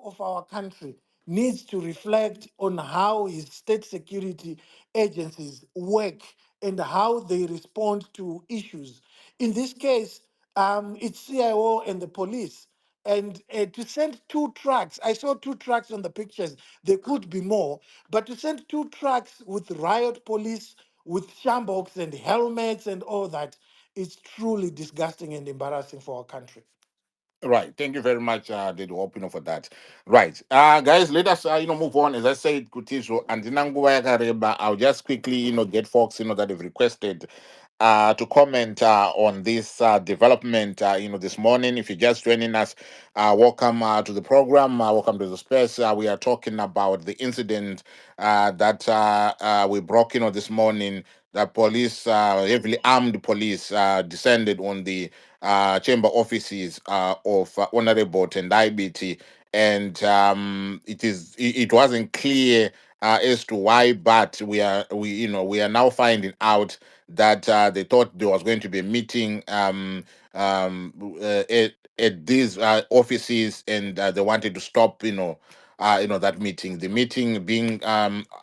Of our country needs to reflect on how his state security agencies work and how they respond to issues. In this case, it's CIO and the police. And to send two trucks, I saw two trucks on the pictures. There could be more, but to send two trucks with riot police, with shamboks and helmets and all that, is truly disgusting and embarrassing for our country. Right. Thank you very much, Dedu, for that. Right. Guys, let us, move on. As I said, Kutiso, and Dinanguwa Yakareba, I'll just quickly, get folks, that have requested to comment on this development, this morning. If you're just joining us, welcome to the program. Welcome to the space. We are talking about the incident that we broke, this morning. The police, heavily armed police, descended on the chamber offices of Honorable Tendai BT, and it wasn't clear as to why, but we are now finding out that they thought there was going to be a meeting at these offices, and they wanted to stop that meeting. The meeting being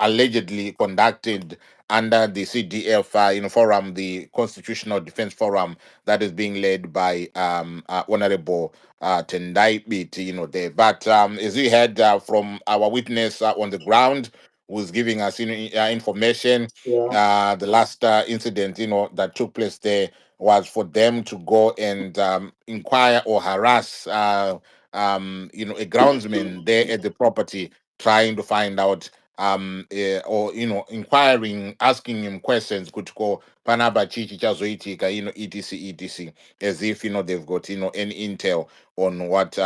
allegedly conducted under the CDF forum, the Constitutional Defense Forum, that is being led by Honorable Tendai Biti, there. But as we heard from our witness on the ground, who's giving us information, Yeah. the last incident, that took place there was for them to go and inquire or harass, a groundsman there at the property, trying to find out or inquiring, asking him questions, could go panaba chichi chazoitika, etc, as if they've got any intel on what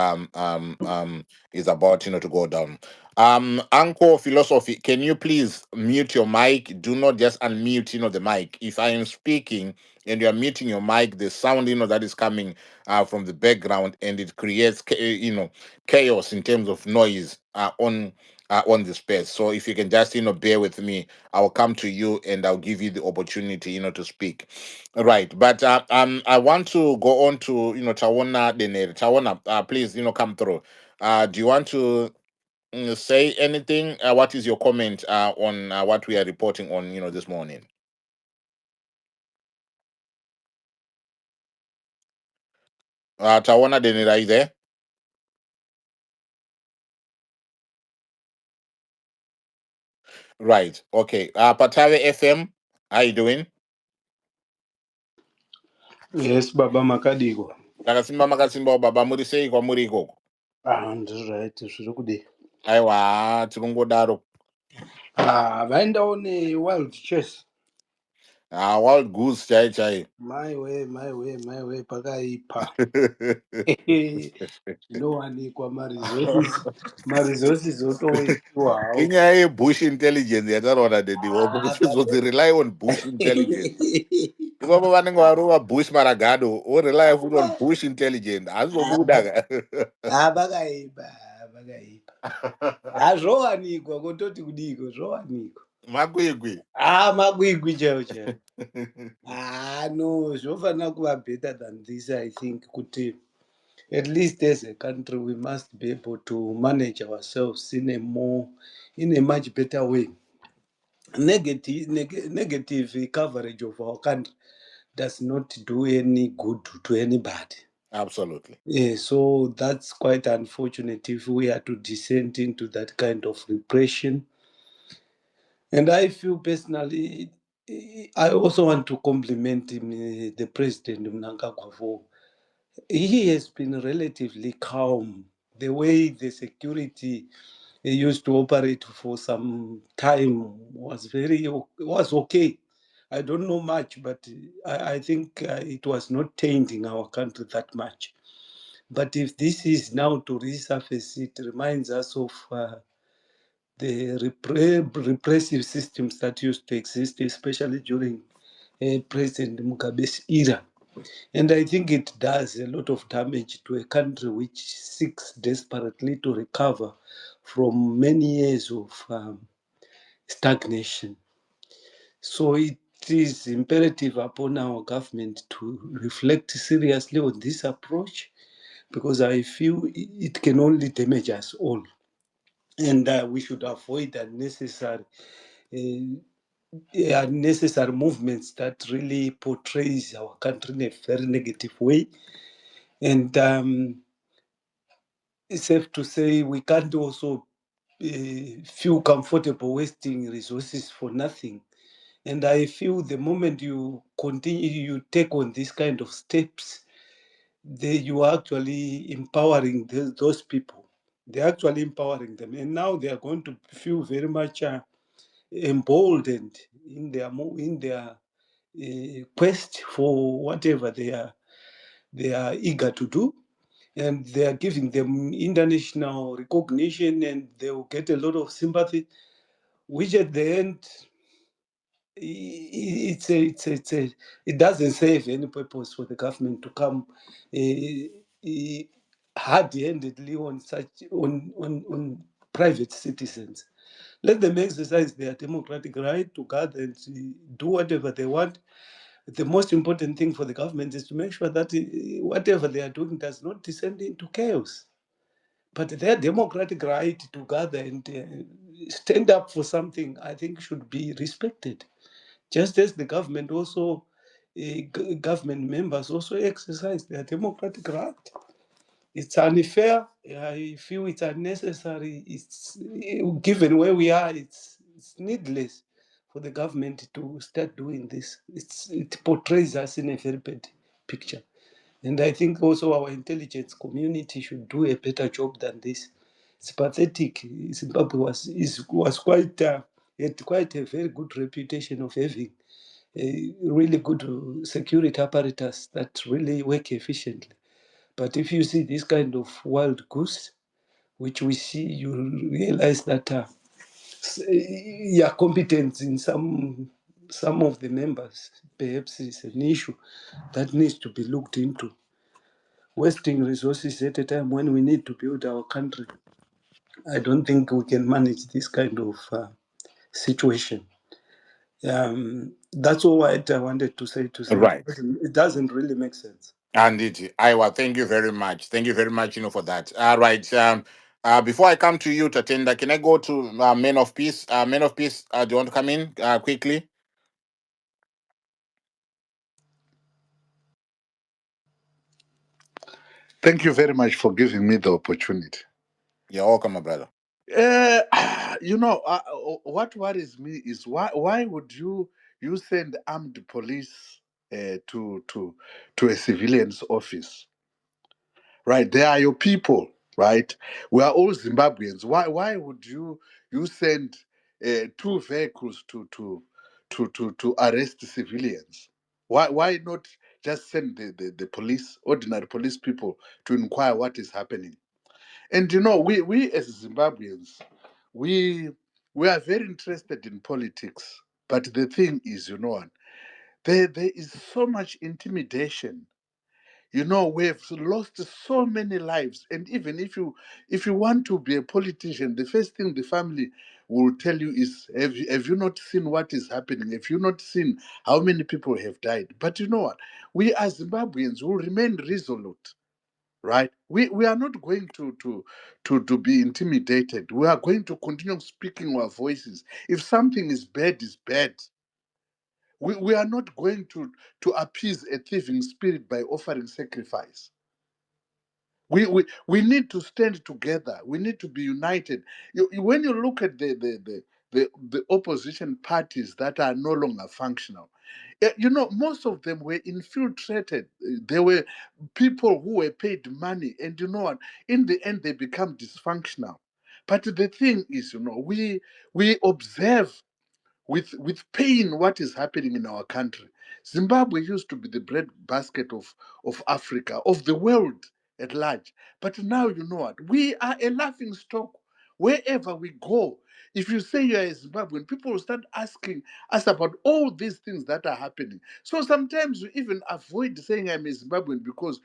is about to go down. Uncle Philosophy, can you please mute your mic? Do not just unmute the mic. If I am speaking and you are muting your mic, the sound that is coming from the background, and it creates chaos in terms of noise on the space. So if you can just bear with me, I'll come to you and I'll give you the opportunity to speak. Right. But I want to go on to Tawona Denere. Tawona, please come through. Do you want to say anything? What is your comment on what we are reporting on this morning? Tawona Denere, are you there? Right. Okay. Patave FM, how you doing? Yes, Baba Makadiko. Takasimba makasimba baba muri sei kwa muri ikoko. Ndiri right, zviri kudii. Aiwa, tikungodaro. Vaenda one wild chess. Wild goose chai. My way, pakaipa. Zvinowanikwa maresources otoisiwa hawo. Inyaya yebush intelligence yataura dediwa kuti rely on bush intelligence. Ivavo vanenge varova bush maragado orely futi on bush intelligence hazizobuda ka. Pakaipa. Zvowanikwa kutoti kudiko zvowanikwa. Makwikwi. Makwikwi chaiwo. No, zvofanira kuva better than this. I think kuti at least as a country we must be able to manage ourselves in a much better way. Negative coverage of our country does not do any good to anybody. Absolutely. Yeah, so that's quite unfortunate if we are to descend into that kind of repression. And I feel personally, I also want to compliment him, the President Mnangagwa, for he has been relatively calm. The way the security used to operate for some time was okay. I don't know much, but I think it was not tainting our country that much. But if this is now to resurface, it reminds us of the repressive systems that used to exist, especially during President Mugabe's era. And I think it does a lot of damage to a country which seeks desperately to recover from many years of stagnation. So it is imperative upon our government to reflect seriously on this approach, because I feel it can only damage us all. And we should avoid unnecessary movements that really portrays our country in a very negative way. And it's safe to say we can't also feel comfortable wasting resources for nothing. And I feel the moment you continue, you take on these kind of steps, you are actually empowering those people. They're actually empowering them. And now they are going to feel very much emboldened in their quest for whatever they are eager to do, and they are giving them international recognition, and they will get a lot of sympathy, which at the end, it doesn't serve any purpose for the government to come hard-handedly on private citizens. Let them exercise their democratic right to gather and do whatever they want. The most important thing for the government is to make sure that whatever they are doing does not descend into chaos. But their democratic right to gather and stand up for something, I think, should be respected. Just as the government also, government members also exercise their democratic right. It's unfair. I feel it's unnecessary. It's given where we are. It's needless for the government to start doing this. It portrays us in a very bad picture, and I think also our intelligence community should do a better job than this. It's pathetic. Zimbabwe was quite had quite a very good reputation of having a really good security apparatus that really work efficiently. But if you see this kind of wild goose, which we see, you realize that competence in some of the members perhaps is an issue that needs to be looked into. Wasting resources at a time when we need to build our country, I don't think we can manage this kind of situation. That's all I wanted to say. Right. It doesn't really make sense. And Iowa, thank you very much. Thank you very much, for that. All right. Before I come to you, Tatenda, can I go to Men of Peace? Men of Peace, do you want to come in quickly? Thank you very much for giving me the opportunity. You're welcome, my brother. What worries me is why would you send armed police to a civilian's office? Right, they are your people, right? We are all Zimbabweans. Why would you send two vehicles to arrest civilians? Why not just send the police, ordinary police people, to inquire what is happening? And we as Zimbabweans, we we are very interested in politics. But the thing is, what, there is so much intimidation. We've lost so many lives. And even if you want to be a politician, the first thing the family will tell you is, have you not seen what is happening? Have you not seen how many people have died? But you know what? We as Zimbabweans will remain resolute, right? We are not going to be intimidated. We are going to continue speaking our voices. If something is bad, is bad. We are not going to appease a thieving spirit by offering sacrifice. We need to stand together. We need to be united. When you look at the opposition parties that are no longer functional, most of them were infiltrated. They were people who were paid money, and you know what? In the end, they become dysfunctional. But the thing is, we observe with pain what is happening in our country. Zimbabwe used to be the bread basket of Africa, of the world at large. But now, you know what? We are a laughing stock Wherever we go, if you say you are a Zimbabwean, people will start asking us about all these things that are happening. So sometimes we even avoid saying I'm a Zimbabwean because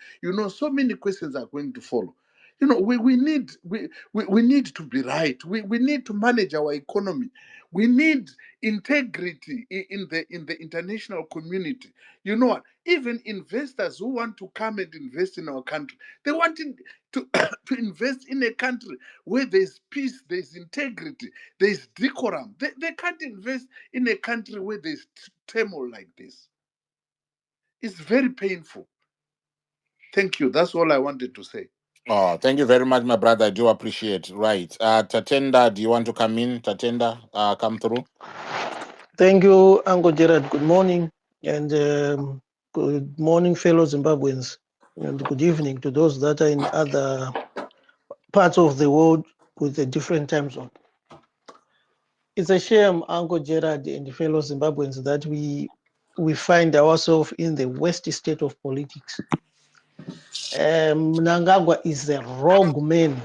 so many questions are going to follow. We need to be right. We need to manage our economy. We need integrity in the international community. You know what? Even investors who want to come and invest in our country, they want to to invest in a country where there's peace, there's integrity, there's decorum. They can't invest in a country where there's turmoil like this. It's very painful. Thank you. That's all I wanted to say. Oh, thank you very much, my brother. I do appreciate. Right. Tatenda, do you want to come in? Tatenda, come through. Thank you, Uncle Gerard. Good morning. And good morning, fellow Zimbabweans. And good evening to those that are in other parts of the world with a different time zone. It's a shame, Uncle Gerard and fellow Zimbabweans, that we find ourselves in the worst state of politics. Mnangagwa is a rogue man,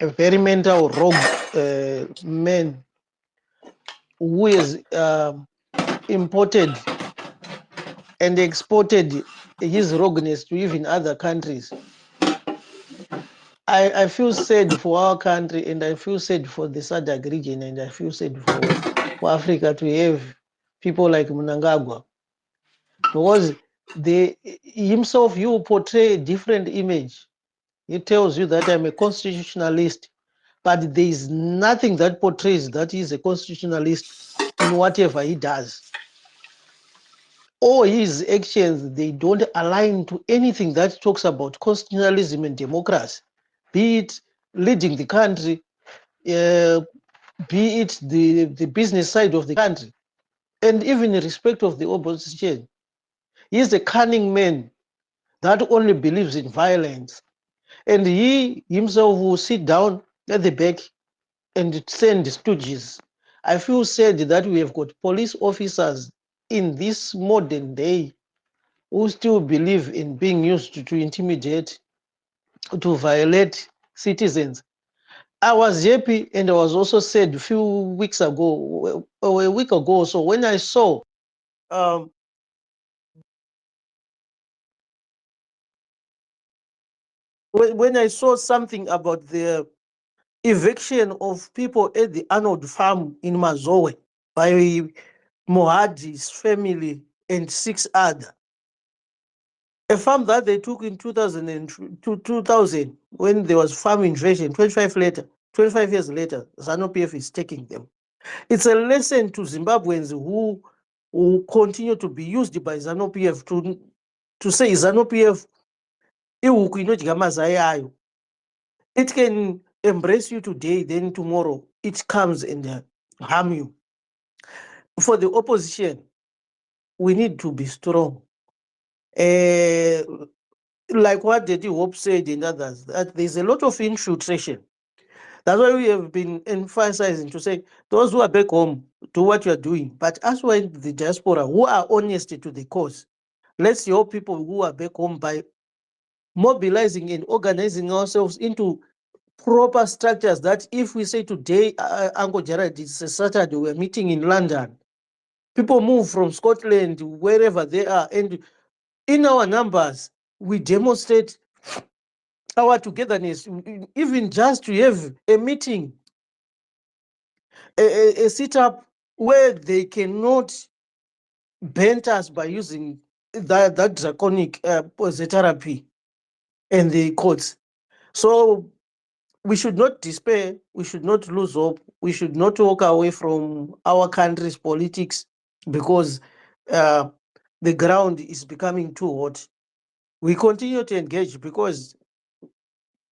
a very mental rogue man who is imported and exported his rogueness to even other countries. I feel sad for our country, and I feel sad for the SADC region, and I feel sad for Africa to have people like Mnangagwa, because himself, you portray a different image. He tells you that I'm a constitutionalist, but there is nothing that portrays that he's a constitutionalist in whatever he does. All his actions, they don't align to anything that talks about constitutionalism and democracy, be it leading the country, be it the business side of the country, and even in respect of the opposition. He's a cunning man that only believes in violence. And he himself will sit down at the back and send stooges. I feel sad that we have got police officers in this modern day who still believe in being used to intimidate, to violate citizens. I was happy, and I was also sad a few weeks ago, or a week ago or so, when I saw um, when I saw something about the eviction of people at the Arnold farm in Mazowe by Mohadi's family and 6 others. A farm that they took in 2000 when there was farm invasion. 25 years later, Zanu PF is taking them. It's a lesson to Zimbabweans who continue to be used by Zanu PF to say Zanu PF ihuku inodya mazai ayo. It can embrace you today, then tomorrow it comes and harm you. For the opposition, we need to be strong. Like what Daddy Hope said and others, that there's a lot of infiltration. That's why we have been emphasizing to say, those who are back home, do what you are doing. But as well as the diaspora, who are honest to the cause, let's help people who are back home by mobilizing and organizing ourselves into proper structures that if we say today, Uncle Gerard, it's a Saturday, we're meeting in London, people move from Scotland, wherever they are, and in our numbers, we demonstrate our togetherness, even just to have a meeting, a sit-up where they cannot bent us by using that draconic therapy and the courts. So we should not despair, we should not lose hope, we should not walk away from our country's politics because the ground is becoming too hot. We continue to engage because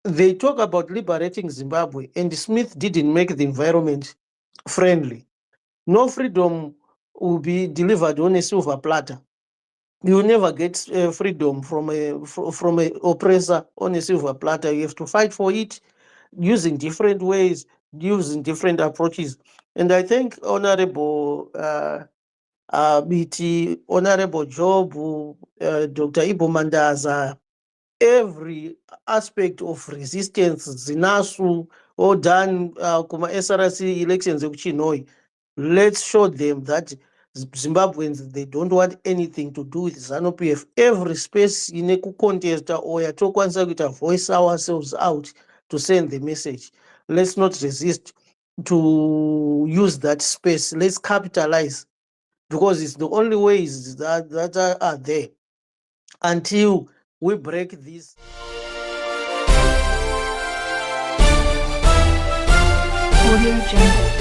they talk about liberating Zimbabwe, and Smith didn't make the environment friendly. No freedom will be delivered on a silver platter. You will never get freedom from a oppressor on a silver platter. You have to fight for it using different ways, using different approaches. And I think Honorable BT, Honorable Job, Dr. Ibo Mandaza, every aspect of resistance, Zinasu, or done kuma SRC elections ekuchinoi, let's show them that Zimbabweans, they don't want anything to do with Zanu PF. Every space in a contest or to voice ourselves out to send the message. Let's not resist to use that space. Let's capitalize, because it's the only ways that are there until we break this. Audio Jungle.